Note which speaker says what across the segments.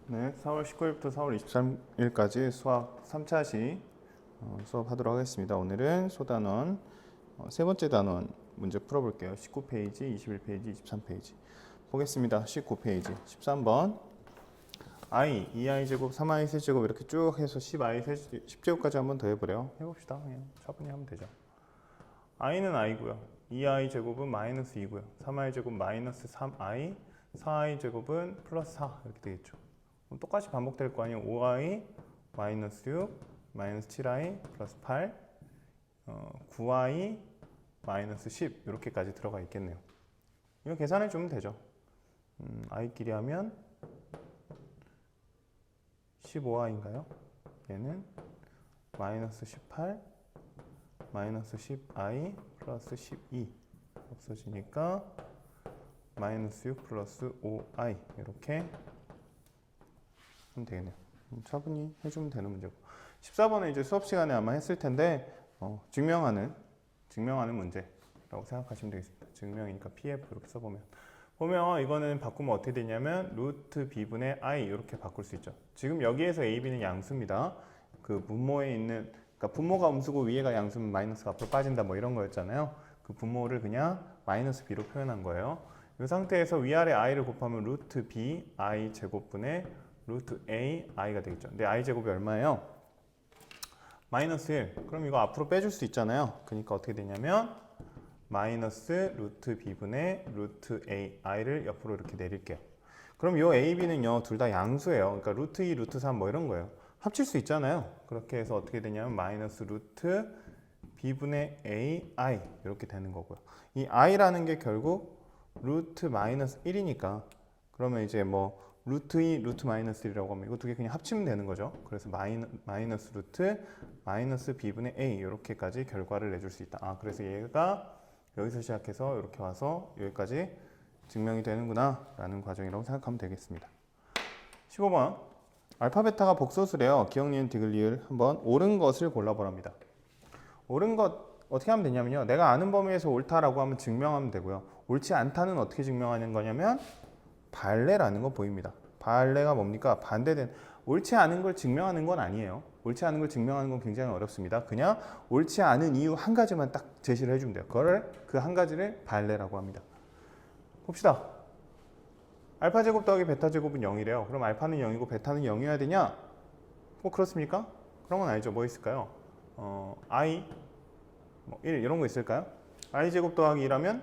Speaker 1: 네, 4월 19일부터 4월 23일까지 수학 3차시 수업하도록 하겠습니다. 오늘은 소단원 세 번째 단원 문제 풀어볼게요. 19페이지, 21페이지, 23페이지 보겠습니다. 19페이지 13번 i, 2i제곱, 3i 세제곱 이렇게 쭉 해서 10i 10제곱까지 한번 더 해보래요. 해봅시다. 그냥 차분히 하면 되죠. i는 i고요. 2i 제곱은 마이너스 2고요. 3i 제곱 마이너스 3i, 4i 제곱은 플러스 4 이렇게 되겠죠. 똑같이 반복될 거 아니에요. 5i 마이너스 6 마이너스 7i 플러스 8 9i 마이너스 10 이렇게까지 들어가 있겠네요. 이거 계산해 주면 되죠. i끼리 하면 15i인가요? 얘는 마이너스 18 마이너스 10i 플러스 12 없어지니까 마이너스 6 플러스 5i 이렇게 하면 되겠네요. 차분히 해주면 되는 문제고 14번은 이제 수업 시간에 아마 했을 텐데 증명하는 문제라고 생각하시면 되겠습니다. 증명이니까 PF 이렇게 써보면 이거는 바꾸면 어떻게 되냐면 루트 b분의 i 이렇게 바꿀 수 있죠. 지금 여기에서 a, b는 양수입니다. 그 분모에 있는 그러니까 분모가 음수고 위에가 양수면 마이너스가 앞으로 빠진다 뭐 이런 거였잖아요. 그 분모를 그냥 마이너스 b로 표현한 거예요. 이 상태에서 위아래 i를 곱하면 루트 b i 제곱분의 루트 a i가 되겠죠. 근데 i 제곱이 얼마예요? 마이너스 1. 그럼 이거 앞으로 빼줄 수 있잖아요. 그러니까 어떻게 되냐면 마이너스 루트 b분의 루트 a i를 옆으로 이렇게 내릴게요. 그럼 이 a, b는요 둘 다 양수예요. 그러니까 루트 2, 루트 3 뭐 이런 거예요. 합칠 수 있잖아요. 그렇게 해서 어떻게 되냐면 마이너스 루트 b분의 a i 이렇게 되는 거고요. 이 i라는 게 결국 루트 마이너스 1이니까 그러면 이제 뭐 루트 2, 루트 마이너스 1이라고 하면 이거 두 개 그냥 합치면 되는 거죠. 그래서 마이너스 루트 마이너스 b분의 a 이렇게까지 결과를 내줄 수 있다. 그래서 얘가 여기서 시작해서 이렇게 와서 여기까지 증명이 되는구나 라는 과정이라고 생각하면 되겠습니다. 15번 알파 베타가 복소수래요. 기억, 니은, 디귿, 리을 한번 옳은 것을 골라보랍니다. 옳은 것 어떻게 하면 되냐면요. 내가 아는 범위에서 옳다라고 하면 증명하면 되고요. 옳지 않다는 어떻게 증명하는 거냐면 발레라는 거 보입니다. 발레가 뭡니까? 반대된 옳지 않은 걸 증명하는 건 아니에요. 옳지 않은 걸 증명하는 건 굉장히 어렵습니다. 그냥 옳지 않은 이유 한 가지만 딱 제시를 해주면 돼요. 그 한 가지를 발레라고 합니다. 봅시다. 알파 제곱 더하기 베타 제곱은 0이래요. 그럼 알파는 0이고 베타는 0이어야 되냐? 그렇습니까? 그런 건 아니죠. 뭐 있을까요? i 뭐 1 이런 거 있을까요? i 제곱 더하기 2라면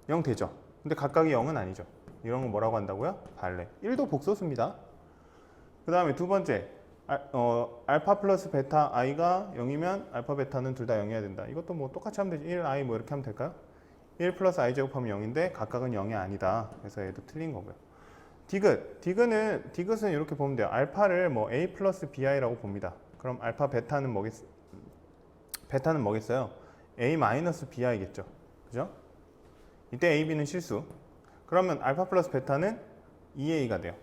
Speaker 1: 0 되죠. 근데 각각이 0은 아니죠. 이런 거 뭐라고 한다고요? 발레. 1도 복소수입니다. 그 다음에 두 번째 알파 플러스 베타 i가 0이면 알파 베타는 둘 다 0이어야 된다. 이것도 뭐 똑같이 하면 되지. 1i 뭐 이렇게 하면 될까요? 1 플러스 i 제곱하면 0인데 각각은 0이 아니다. 그래서 얘도 틀린 거고요. 디귿은 이렇게 보면 돼요. 알파를 뭐 a 플러스 bi라고 봅니다. 그럼 알파 베타는 뭐겠어요? a 마이너스 bi겠죠. 그죠? 이때 a, b는 실수. 그러면 알파 플러스 베타는 2a가 돼요.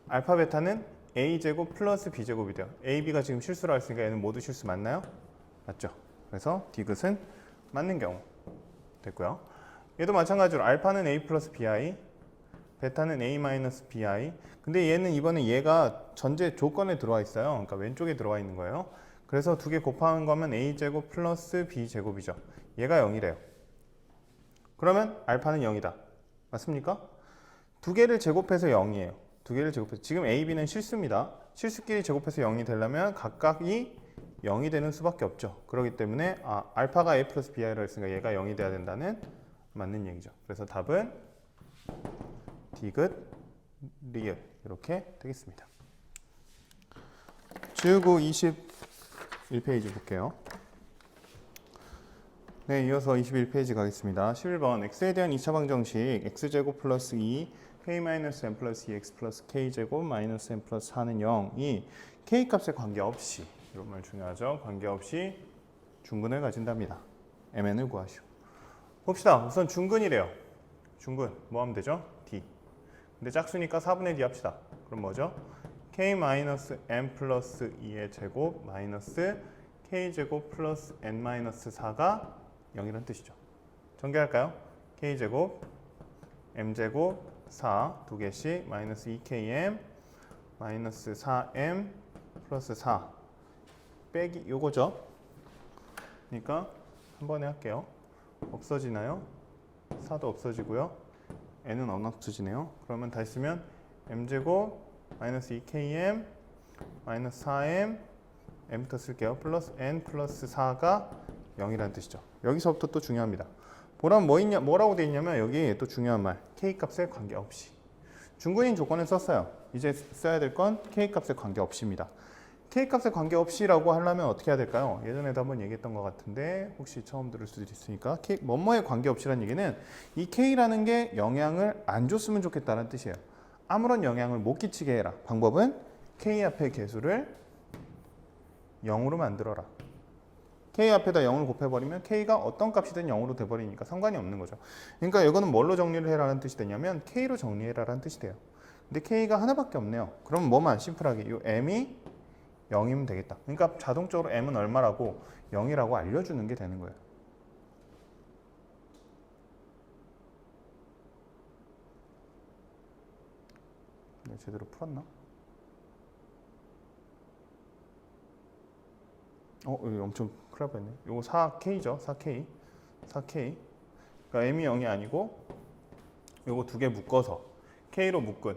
Speaker 1: 알파 베타는 a제곱 플러스 b제곱이 돼요. a, b가 지금 실수를 했으니까 얘는 모두 실수 맞나요? 맞죠? 그래서 디귿은 맞는 경우 됐고요. 얘도 마찬가지로 알파는 a 플러스 bi, 베타는 a 마이너스 bi. 근데 얘는 이번에 얘가 전제 조건에 들어와 있어요. 그러니까 왼쪽에 들어와 있는 거예요. 그래서 두 개 곱하는 거면 a제곱 플러스 b제곱이죠. 얘가 0이래요. 그러면 알파는 0이다. 맞습니까? 두 개를 제곱해서 0이에요. 두 개를 제곱해서 지금 a, b는 실수입니다. 실수끼리 제곱해서 0이 되려면 각각이 0이 되는 수밖에 없죠. 그렇기 때문에 알파가 a 플러스 bi라고 했으니까 얘가 0이 돼야 된다는 맞는 얘기죠. 그래서 답은 디귿, 리을 이렇게 되겠습니다. 지우고 21페이지 볼게요. 네, 이어서 21페이지 가겠습니다. 11번 x에 대한 2차 방정식 x제곱 플러스 2 k-n 플러스 2x 플러스 k제곱 마이너스 n 플러스 4는 0이 k값에 관계없이 이런 말 중요하죠. 관계없이 중근을 가진답니다. mn을 구하시오. 봅시다. 우선 중근이래요. 중근 뭐 하면 되죠? d. 근데 짝수니까 4분의 d 합시다. 그럼 뭐죠? k-n 플러스 2의 제곱 마이너스 k제곱 플러스 n-4가 0이란 뜻이죠. 전개할까요? k제곱, m제곱, 4 두 개씩 마이너스 2km 마이너스 4m 플러스 4 빼기 요거죠. 그러니까 한 번에 할게요. 없어지나요? 4도 없어지고요. n은 안 없어지네요. 그러면 다시 쓰면 m제곱 마이너스 2km 마이너스 4m m부터 쓸게요. 플러스 n 플러스 4가 0이라는 뜻이죠. 여기서부터 또 중요합니다. 보라면 뭐라고 돼 있냐면 여기 또 중요한 말 k 값에 관계없이 중근인 조건을 썼어요. 이제 써야 될 건 k 값에 관계없이입니다. k 값에 관계없이라고 하려면 어떻게 해야 될까요? 예전에도 한번 얘기했던 것 같은데 혹시 처음 들을 수도 있으니까 뭐뭐에 관계없이라는 얘기는 이 k라는 게 영향을 안 줬으면 좋겠다는 뜻이에요. 아무런 영향을 못 끼치게 해라. 방법은 k 앞의 개수를 0으로 만들어라. k 앞에다 0을 곱해버리면 k가 어떤 값이든 0으로 돼버리니까 상관이 없는 거죠. 그러니까 이거는 뭘로 정리를 해라는 뜻이 되냐면 k로 정리해라라는 뜻이 돼요. 근데 k가 하나밖에 없네요. 그럼 뭐만 심플하게 이 m이 0이면 되겠다. 그러니까 자동적으로 m은 얼마라고 0이라고 알려주는 게 되는 거예요. 네, 제대로 풀었나? 여기 엄청 큰일 날 뻔했네. 요거 4K죠. 4K. 4K. 그러니까 M이 0이 아니고 요거 두 개 묶어서 K로 묶은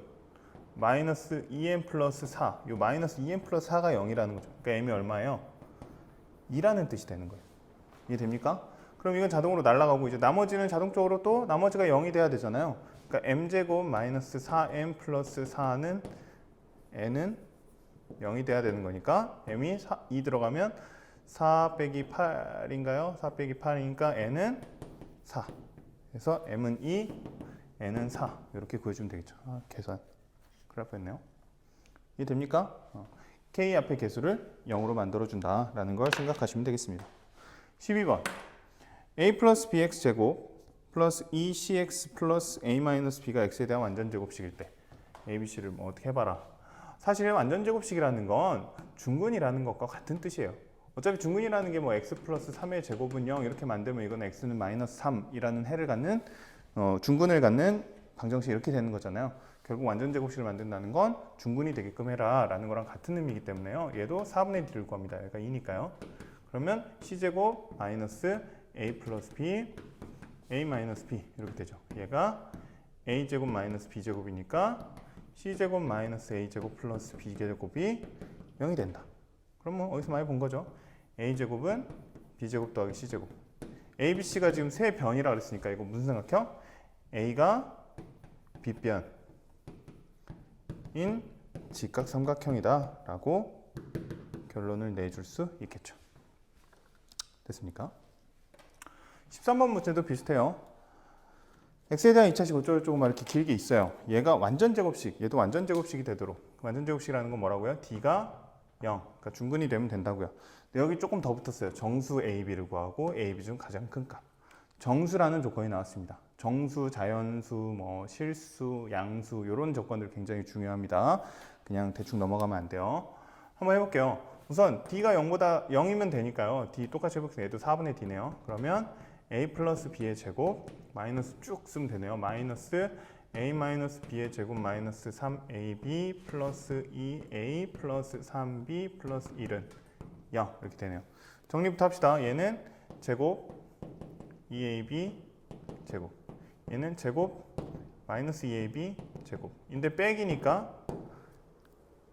Speaker 1: 마이너스 2M 플러스 4. 요 마이너스 2M 플러스 4가 0이라는 거죠. 그러니까 M이 얼마예요? 2라는 뜻이 되는 거예요. 이해됩니까? 그럼 이건 자동으로 날아가고 이제 나머지는 자동적으로 또 나머지가 0이 돼야 되잖아요. 그러니까 M제곱 마이너스 4M 플러스 4는 N은 0이 돼야 되는 거니까 M이 2 들어가면 4 빼기 8인가요? 4 빼기 8이니까 N은 4. 그래서 M은 2, N은 4. 이렇게 구해주면 되겠죠. 계산. 그럴 뻔했네요. 이해됩니까? K 앞의 개수를 0으로 만들어준다라는 걸 생각하시면 되겠습니다. 12번. A 플러스 bx 제곱 플러스 2cx 플러스 a 마이너스 b가 x에 대한 완전 제곱식일 때 a, b, c를 뭐 어떻게 해봐라. 사실 완전 제곱식이라는 건 중근이라는 것과 같은 뜻이에요. 어차피 중근이라는 게 뭐 x 플러스 3의 제곱은 0 이렇게 만들면 이건 x는 마이너스 3이라는 해를 갖는 중근을 갖는 방정식이 이렇게 되는 거잖아요. 결국 완전 제곱식을 만든다는 건 중근이 되게끔 해라 라는 거랑 같은 의미이기 때문에요. 얘도 4분의 1일 겁니다. 얘가 2니까요. 그러면 c제곱 마이너스 a 플러스 b a 마이너스 b 이렇게 되죠. 얘가 a제곱 마이너스 b제곱이니까 c제곱 마이너스 a제곱 플러스 b제곱이 0이 된다. 그럼 뭐 어디서 많이 본 거죠. a제곱은 b제곱 더하기 c제곱. a, b, c가 지금 세 변이라 그랬으니까 이거 무슨 삼각형? a가 b변인 직각삼각형이다 라고 결론을 내줄 수 있겠죠. 됐습니까? 13번 문제도 비슷해요. x에 대한 2차식 어쩌고저쩌고 막 이렇게 길게 있어요. 얘가 완전 제곱식, 얘도 완전 제곱식이 되도록. 완전 제곱식이라는 건 뭐라고요? d가 0, 그러니까 중근이 되면 된다고요. 근데 여기 조금 더 붙었어요. 정수 a, b를 구하고 a, b 중 가장 큰 값. 정수라는 조건이 나왔습니다. 정수, 자연수, 뭐 실수, 양수 이런 조건들 굉장히 중요합니다. 그냥 대충 넘어가면 안 돼요. 한번 해볼게요. 우선 d가 0이면 되니까요. d 똑같이 해볼게요. 얘도 4분의 d네요. 그러면 a 플러스 b의 제곱 마이너스 쭉 쓰면 되네요. 마이너스 a 마이너스 b의 제곱 마이너스 3ab 플러스 2a 플러스 3b 플러스 1은 0 이렇게 되네요. 정리부터 합시다. 얘는 제곱 2ab 제곱, 얘는 제곱 마이너스 2ab 제곱 인데 빼기니까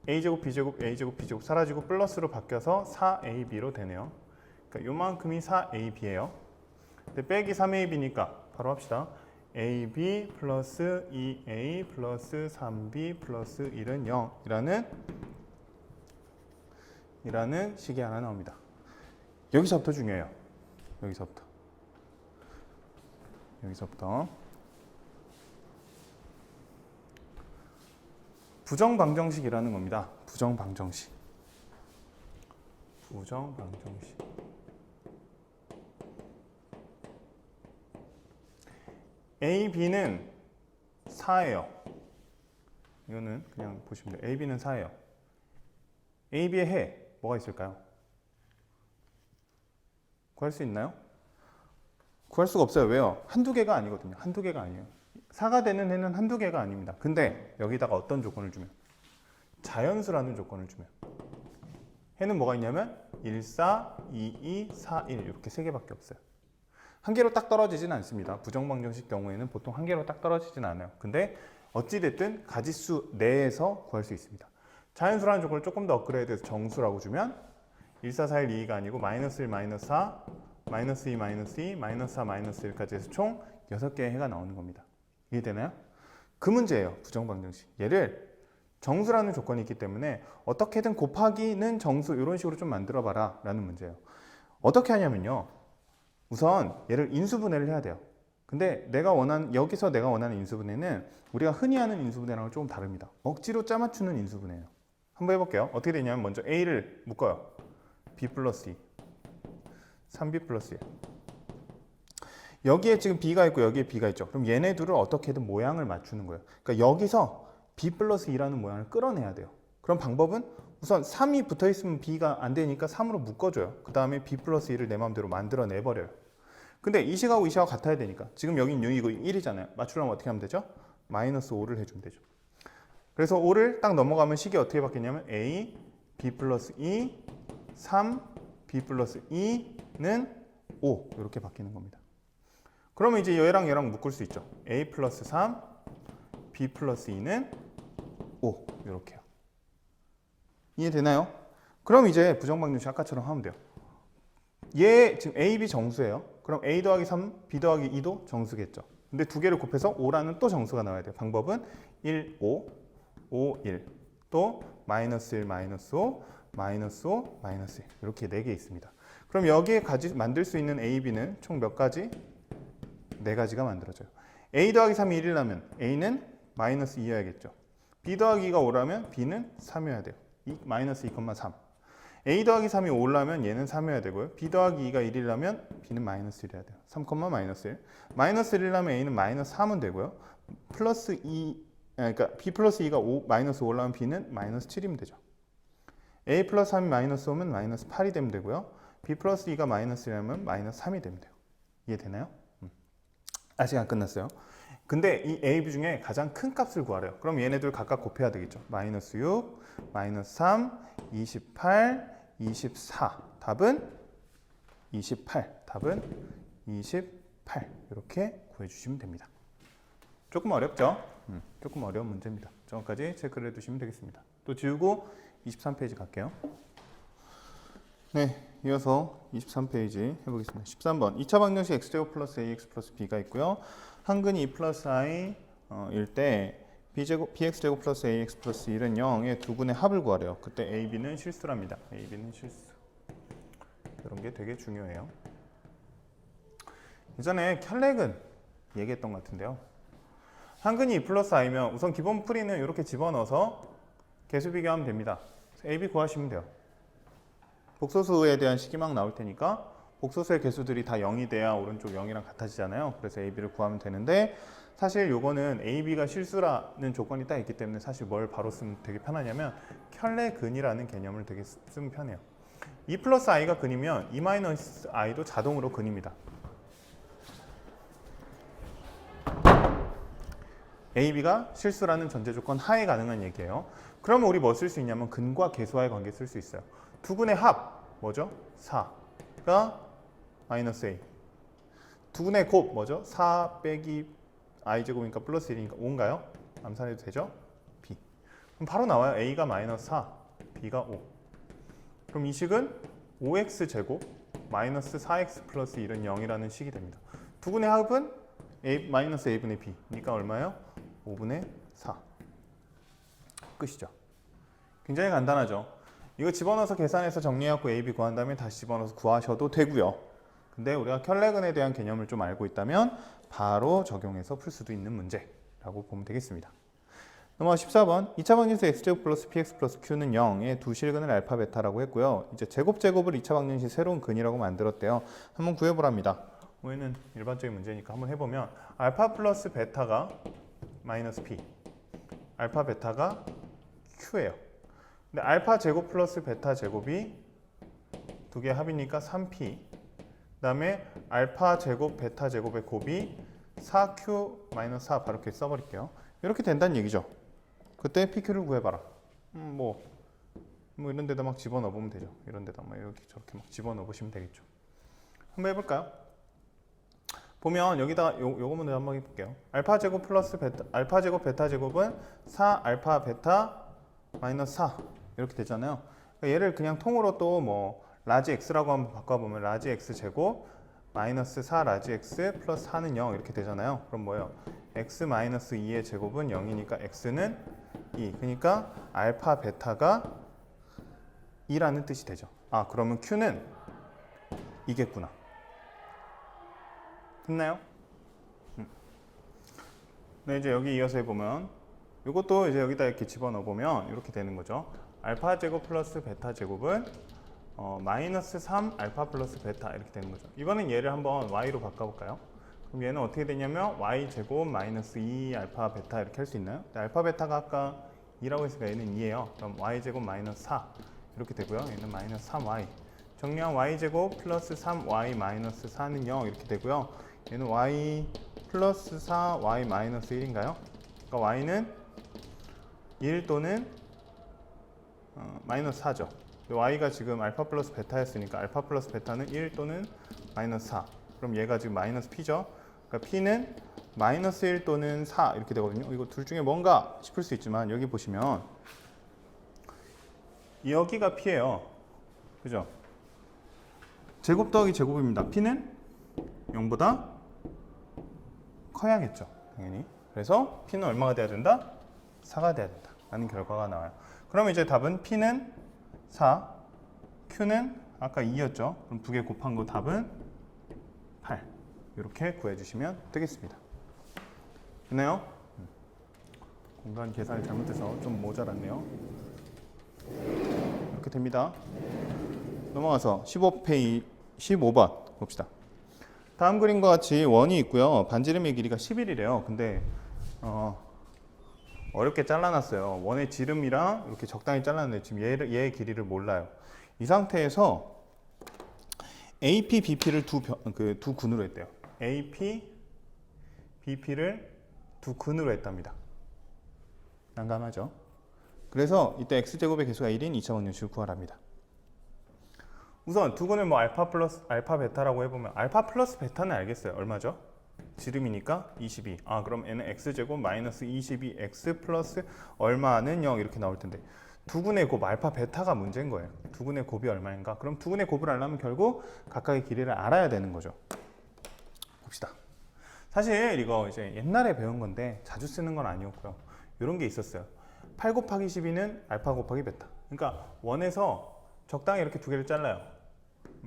Speaker 1: a제곱 b제곱 a제곱 b제곱 사라지고 플러스로 바뀌어서 4ab로 되네요. 그러니까 요만큼이 4ab예요. 근데 빼기 3ab니까 바로 합시다. ab 플러스 2a 플러스 3b 플러스 1은 0 이라는 식이 하나 나옵니다. 여기서부터 중요해요. 여기서부터 부정방정식이라는 겁니다. 부정방정식. A, B는 4예요. 이거는 그냥 보시면 돼요. A, B는 4예요. A, B의 해 뭐가 있을까요? 구할 수 있나요? 구할 수가 없어요. 왜요? 한두 개가 아니거든요. 한두 개가 아니에요. 4가 되는 해는 한두 개가 아닙니다. 근데 여기다가 어떤 조건을 주면 자연수라는 조건을 주면. 해는 뭐가 있냐면 1, 4, 2, 2, 4, 1 이렇게 세 개밖에 없어요. 한 개로 딱 떨어지진 않습니다. 부정방정식 경우에는 보통 한 개로 딱 떨어지진 않아요. 근데 어찌됐든 가지수 내에서 구할 수 있습니다. 자연수라는 조건을 조금 더 업그레이드해서 정수라고 주면 1, 4, 4, 1, 2가 아니고 마이너스 1, 마이너스 4, 마이너스 2, 마이너스 2, 마이너스 4, 마이너스 1까지 해서 총 6개의 해가 나오는 겁니다. 이해되나요? 그 문제예요. 부정방정식. 얘를 정수라는 조건이 있기 때문에 어떻게든 곱하기는 정수 이런 식으로 좀 만들어 봐라 라는 문제예요. 어떻게 하냐면요. 우선 얘를 인수분해를 해야 돼요. 근데 여기서 내가 원하는 인수분해는 우리가 흔히 하는 인수분해랑은 조금 다릅니다. 억지로 짜맞추는 인수분해예요. 한번 해볼게요. 어떻게 되냐면 먼저 A를 묶어요. B 플러스 2 3B 플러스 1 여기에 지금 B가 있고 여기에 B가 있죠. 그럼 얘네 둘을 어떻게든 모양을 맞추는 거예요. 그러니까 여기서 B 플러스 2라는 모양을 끌어내야 돼요. 그럼 방법은 우선 3이 붙어 있으면 B가 안 되니까 3으로 묶어줘요. 그 다음에 B 플러스 2를 내 마음대로 만들어내버려요. 근데 이 식하고 이 식하고 같아야 되니까 지금 여긴 6이고 1이잖아요. 맞추려면 어떻게 하면 되죠? 마이너스 5를 해주면 되죠. 그래서 5를 딱 넘어가면 식이 어떻게 바뀌냐면 A, B 플러스 2, 3, B 플러스 2는 5 이렇게 바뀌는 겁니다. 그러면 이제 얘랑 묶을 수 있죠. A 플러스 3, B 플러스 2는 5 이렇게요. 이해되나요? 그럼 이제 부정방정식 아까처럼 하면 돼요. 얘 지금 A, B 정수예요. 그럼 A 더하기 3, B 더하기 2도 정수겠죠. 근데 두 개를 곱해서 5라는 또 정수가 나와야 돼요. 방법은 1, 5, 5, 1, 또 마이너스 1, 마이너스 5, 마이너스 5, 마이너스 1 이렇게 4개 있습니다. 그럼 여기에 만들 수 있는 A, B는 총 몇 가지? 4가지가 만들어져요. A 더하기 3이 1이라면 A는 마이너스 2여야겠죠. B 더하기 2가 5라면 B는 3이어야 돼요. 마이너스 2,3. A 더하기 3이 5라면 얘는 3이어야 되고요. B 더하기 2가 1이라면 B는 마이너스 1이어야 돼요. 3, 마이너스 1. 마이너스 1이라면 A는 마이너스 3은 되고요. 플러스 2, 그러니까 B 플러스 2가 마이너스 5라면 B는 마이너스 7이면 되죠. A 플러스 3이 마이너스 5면 마이너스 8이 되면 되고요. B 플러스 2가 마이너스 1이라면 마이너스 3이 되면 돼요. 이해되나요? 아직 안 끝났어요. 근데 이 A, B 중에 가장 큰 값을 구하래요. 그럼 얘네들 각각 곱해야 되겠죠. 마이너스 6, 마이너스 3, 28, 24. 답은 28. 답은 28. 이렇게 구해주시면 됩니다. 조금 어렵죠? 조금 어려운 문제입니다. 저거까지 체크를 해두시면 되겠습니다. 또 지우고 23페이지 갈게요. 네, 이어서 23페이지 해보겠습니다. 13번 2차 방정식 x제곱 플러스 ax 플러스 b가 있고요. 한근이 2 플러스 i 일 때 bx제곱 플러스 ax 플러스 1은 0의 두 분의 합을 구하래요. 그때 a, b는 실수랍니다. a, b는 실수. 이런 게 되게 중요해요. 예전에 켤레근 얘기했던 것 같은데요. 한근이 2 플러스 i면 우선 기본 풀이는 이렇게 집어넣어서 개수 비교하면 됩니다. a, b 구하시면 돼요. 복소수에 대한 식이 막 나올 테니까 복소수의 개수들이 다 0이 돼야 오른쪽 0이랑 같아지잖아요. 그래서 a, b를 구하면 되는데 사실 요거는 a, b가 실수라는 조건이 딱 있기 때문에 사실 뭘 바로 쓰면 되게 편하냐면 켤레근이라는 개념을 되게 쓰면 편해요. 2 플러스 i가 근이면 2 마이너스 i도 자동으로 근입니다. a, b가 실수라는 전제 조건 하에 가능한 얘기예요. 그러면 우리 뭐 쓸 수 있냐면 근과 계수와의 관계 쓸 수 있어요. 두 분의 합 뭐죠? 4가 마이너스 a. 두 분의 곱 뭐죠? 4 빼기 i제곱이니까 플러스 1이니까 5인가요? 암산해도 되죠? b. 그럼 바로 나와요. a가 마이너스 4, b가 5. 그럼 이 식은 5x 제곱 마이너스 4x 플러스 1은 0이라는 식이 됩니다. 두 분의 합은 a 마이너스 a분의 b니까 얼마예요? 5분의 4. 끝이죠. 굉장히 간단하죠. 이거 집어넣어서 계산해서 정리해갖고 a, b 구한 다음에 다시 집어넣어서 구하셔도 되고요. 근데 우리가 켤레근에 대한 개념을 좀 알고 있다면 바로 적용해서 풀 수도 있는 문제라고 보면 되겠습니다. 넘어가 14번 2차 방정식 x제곱 플러스 px 플러스 q는 0의 두 실근을 알파 베타라고 했고요. 이제 제곱을 2차 방정식 새로운 근이라고 만들었대요. 한번 구해보랍니다. 얘는 일반적인 문제니까 한번 해보면 알파 플러스 베타가 마이너스 p, 알파 베타가 q예요. 근데 알파 제곱 플러스 베타 제곱이 두 개의 합이니까 3p. 그다음에 알파 제곱 베타 제곱의 곱이 4q 마이너스 4 바로 이렇게 써버릴게요. 이렇게 된다는 얘기죠. 그때 pq를 구해봐라. 뭐 이런 데다 막 집어넣어 보면 되죠. 이런 데다 막 이렇게 저렇게 막 집어넣어 보시면 되겠죠. 한번 해볼까요? 보면 여기다 요거 먼저 한번 해볼게요. 알파 제곱 플러스 베타, 알파 제곱 베타 제곱은 4 알파 베타 마이너스 4 이렇게 되잖아요. 그러니까 얘를 그냥 통으로 또 뭐 라지 x라고 한번 바꿔보면 라지 x 제곱 마이너스 4 라지 x 플러스 4는 0 이렇게 되잖아요. 그럼 뭐예요? x 마이너스 2의 제곱은 0이니까 x는 2. 그러니까 알파 베타가 2라는 뜻이 되죠. 아, 그러면 q는 2겠구나. 됐나요? 네, 이제 여기 이어서 해보면 이것도 이제 여기다 이렇게 집어넣어 보면 이렇게 되는 거죠. 알파 제곱 플러스 베타 제곱은 마이너스 3 알파 플러스 베타 이렇게 되는 거죠. 이번엔 얘를 한번 y로 바꿔볼까요? 그럼 얘는 어떻게 되냐면 y 제곱 마이너스 2 알파 베타 이렇게 할 수 있나요? 알파 베타가 아까 2라고 했으니까 얘는 2예요. 그럼 y 제곱 마이너스 4 이렇게 되고요. 얘는 마이너스 3y. 정리한 y 제곱 플러스 3y 마이너스 4는 0 이렇게 되고요. 얘는 y 플러스 4 y 마이너스 1인가요? 그러니까 y는 1 또는 마이너스 4죠. y가 지금 알파 플러스 베타였으니까 알파 플러스 베타는 1 또는 마이너스 4. 그럼 얘가 지금 마이너스 p죠. 그러니까 p는 마이너스 1 또는 4 이렇게 되거든요. 이거 둘 중에 뭔가 싶을 수 있지만 여기 보시면 여기가 p예요. 그죠? 제곱 더하기 제곱입니다. p는 0보다 커야겠죠. 당연히. 그래서 p는 얼마가 돼야 된다? 4가 돼야 된다. 라는 결과가 나와요. 그럼 이제 답은 p는 4, q는 아까 2였죠. 그럼 두 개 곱한 거 답은 8. 이렇게 구해주시면 되겠습니다. 됐나요? 공간 계산이 잘못돼서 좀 모자랐네요. 이렇게 됩니다. 넘어가서 15번 봅시다. 다음 그림과 같이 원이 있고요. 반지름의 길이가 11이래요. 근데 어렵게 잘라놨어요. 원의 지름이랑 이렇게 적당히 잘랐는데 지금 얘의 길이를 몰라요. 이 상태에서 AP, BP를 두 근으로 했대요. AP, BP를 두 근으로 했답니다. 난감하죠? 그래서 이때 x제곱의 개수가 1인 2차 방정식을 구하랍니다. 우선 두 근을 뭐 알파 플러스 알파 베타라고 해보면 알파 플러스 베타는 알겠어요. 얼마죠? 지름이니까 22. 아, 그럼 얘는 x제곱 마이너스 22x 플러스 얼마는 0 이렇게 나올 텐데 두 근의 곱 알파 베타가 문제인 거예요. 두 근의 곱이 얼마인가? 그럼 두 근의 곱을 알려면 결국 각각의 길이를 알아야 되는 거죠. 봅시다. 사실 이거 이제 옛날에 배운 건데 자주 쓰는 건 아니었고요. 이런 게 있었어요. 8 곱하기 12는 알파 곱하기 베타. 그러니까 원에서 적당히 이렇게 두 개를 잘라요.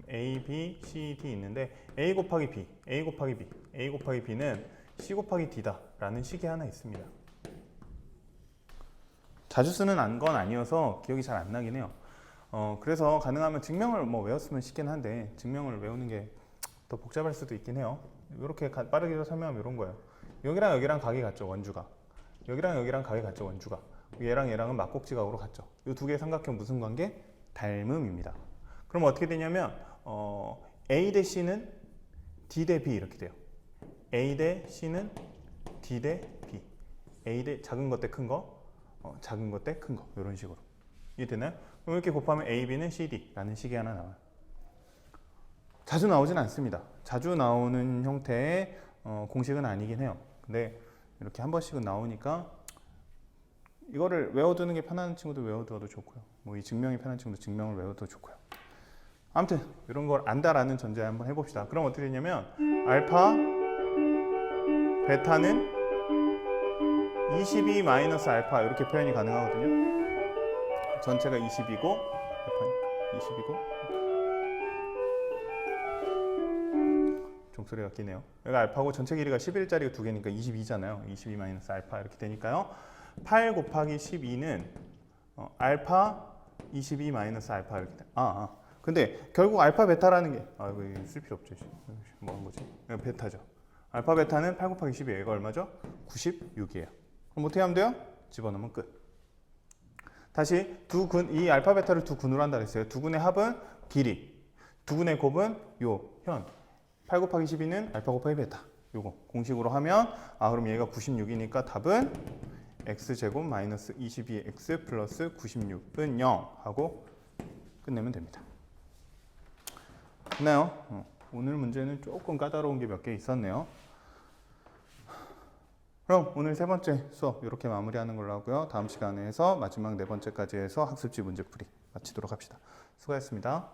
Speaker 1: A, B, C, D 있는데 A 곱하기 B, A 곱하기 B, A 곱하기 B는 C 곱하기 D다 라는 식이 하나 있습니다. 자주 쓰는 건 아니어서 기억이 잘 안 나긴 해요. 그래서 가능하면 증명을 뭐 외웠으면 쉽긴 한데 증명을 외우는 게 더 복잡할 수도 있긴 해요. 이렇게 빠르게 설명하면 이런 거예요. 여기랑 여기랑 각이 같죠, 원주가. 여기랑 여기랑 각이 같죠, 원주가. 얘랑 얘랑은 막곡지각으로 같죠. 이 두 개의 삼각형 무슨 관계? 닮음입니다. 그럼 어떻게 되냐면 A 대 C는 D 대 B 이렇게 돼요. A 대 C는 D 대 B. A 대 작은 것 대 큰 거, 작은 것 대 큰 거 이런 식으로. 이해되나요? 그럼 이렇게 곱하면 A, B는 CD라는 식이 하나 나와요. 자주 나오진 않습니다. 자주 나오는 형태의 공식은 아니긴 해요. 근데 이렇게 한 번씩은 나오니까 이거를 외워두는 게 편한 친구도 외워두어도 좋고요. 뭐 이 증명이 편한 친구도 증명을 외워도 좋고요. 아무튼 이런 걸 안다라는 전제에 한번 해봅시다. 그럼 어떻게 되냐면 알파 베타는 22 마이너스 알파 이렇게 표현이 가능하거든요. 전체가 20이고 알파니까 20이고 종소리가 끼네요. 여기가 알파고 전체 길이가 11짜리가 두 개니까 22잖아요. 22 마이너스 알파 이렇게 되니까요. 8 곱하기 12는 알파 22 마이너스 알파 이렇게 돼. 근데 결국 알파 베타라는 게 이거 쓸 필요 없죠. 뭐 한 거지? 베타죠. 알파 베타는 8 곱하기 12 얘가 얼마죠? 96이에요. 그럼 어떻게 하면 돼요? 집어넣으면 끝. 다시 이 알파 베타를 두 근으로 한다 그랬어요. 두 근의 합은 길이, 두 근의 곱은 요 현. 8 곱하기 12는 알파 곱하기 베타. 요거 공식으로 하면 그럼 얘가 96이니까 답은 x제곱 마이너스 22x 플러스 96은 0 하고 끝내면 됩니다. 됐나요? 오늘 문제는 조금 까다로운 게 몇 개 있었네요. 그럼 오늘 세 번째 수업 이렇게 마무리하는 걸로 하고요. 다음 시간에서 마지막 네 번째까지 해서 학습지 문제풀이 마치도록 합시다. 수고하셨습니다.